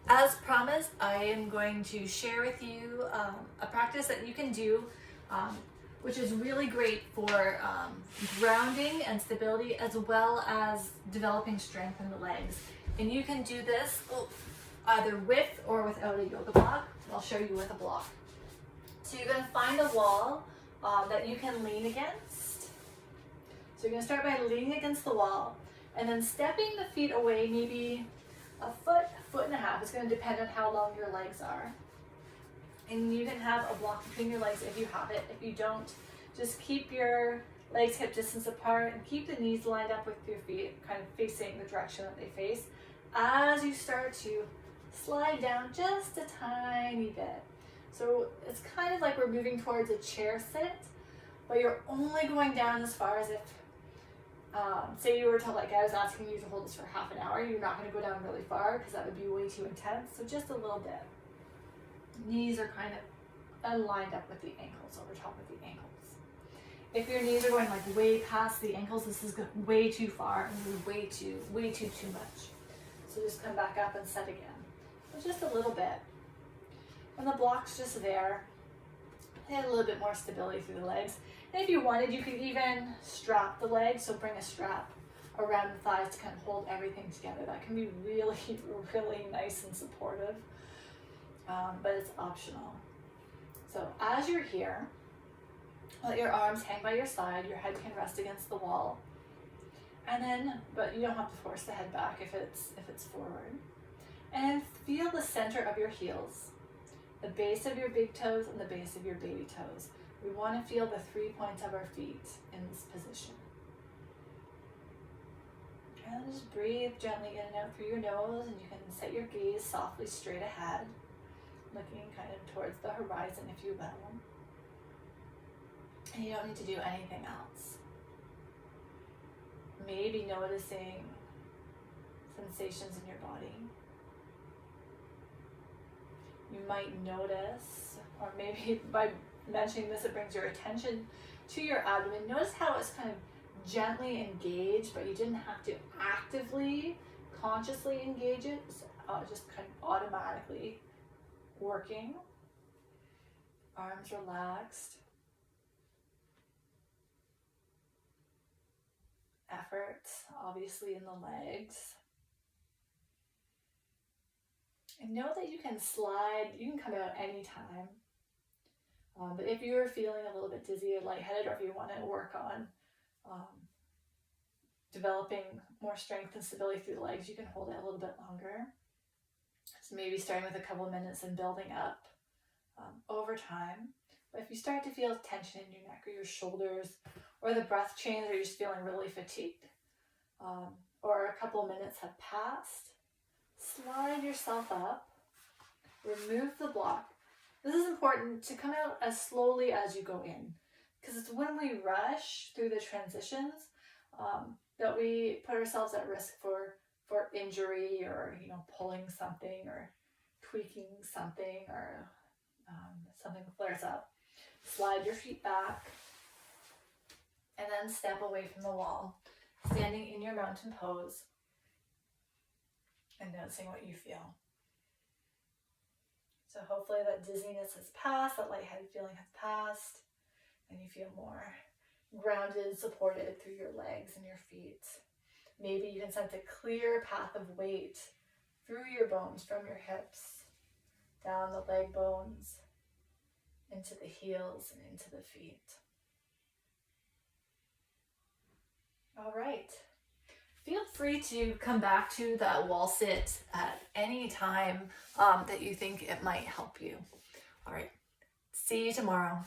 As promised, I am going to share with you a practice that you can do, which is really great for grounding and stability, as well as developing strength in the legs. And you can do this either with or without a yoga block. I'll show you with a block. So you're going to find a wall that you can lean against. So you're going to start by leaning against the wall and then stepping the feet away, maybe a foot and a half. It's going to depend on how long your legs are. And you can have a block between your legs if you have it. If you don't, just keep your legs hip distance apart and keep the knees lined up with your feet, kind of facing the direction that they face, as you start to slide down just a tiny bit. So it's kind of like we're moving towards a chair sit, but you're only going down as far as if, say you were to, like I was asking you to hold this for half an hour, you're not going to go down really far because that would be way too intense. So just a little bit. Knees are kind of lined up with the ankles, over top of the ankles. If your knees are going like way past the ankles, this is way too far and way too much. So just come back up and set again. So just a little bit. And the block's just there. And a little bit more stability through the legs. And if you wanted, you could even strap the legs, so bring a strap around the thighs to kind of hold everything together. That can be really, really nice and supportive, but it's optional. So as you're here, let your arms hang by your side, your head can rest against the wall, and then, but you don't have to force the head back if it's forward. And feel the center of your heels, the base of your big toes and the base of your baby toes. We want to feel the 3 points of our feet in this position. And just breathe gently in and out through your nose, and you can set your gaze softly straight ahead, looking kind of towards the horizon, if you will. And you don't need to do anything else. Maybe noticing sensations in your body. You might notice, or maybe by mentioning this, it brings your attention to your abdomen. Notice how it's kind of gently engaged, but you didn't have to actively, consciously engage it. It's just kind of automatically working. Arms relaxed. Effort, obviously, in the legs. And know that you can slide, you can come out anytime. But if you're feeling a little bit dizzy or lightheaded, or if you want to work on developing more strength and stability through the legs, you can hold it a little bit longer. So maybe starting with a couple of minutes and building up over time. But if you start to feel tension in your neck or your shoulders, or the breath change, or you're just feeling really fatigued, or a couple of minutes have passed, slide yourself up, remove the block. This is important to come out as slowly as you go in, because it's when we rush through the transitions that we put ourselves at risk for injury, or pulling something or tweaking something, or something flares up. Slide your feet back and then step away from the wall, standing in your mountain pose and noticing what you feel. So hopefully that dizziness has passed, that lightheaded feeling has passed, and you feel more grounded, supported through your legs and your feet. Maybe you can sense a clear path of weight through your bones, from your hips, down the leg bones, into the heels and into the feet. All right. Feel free to come back to that wall sit at any time that you think it might help you. All right. See you tomorrow.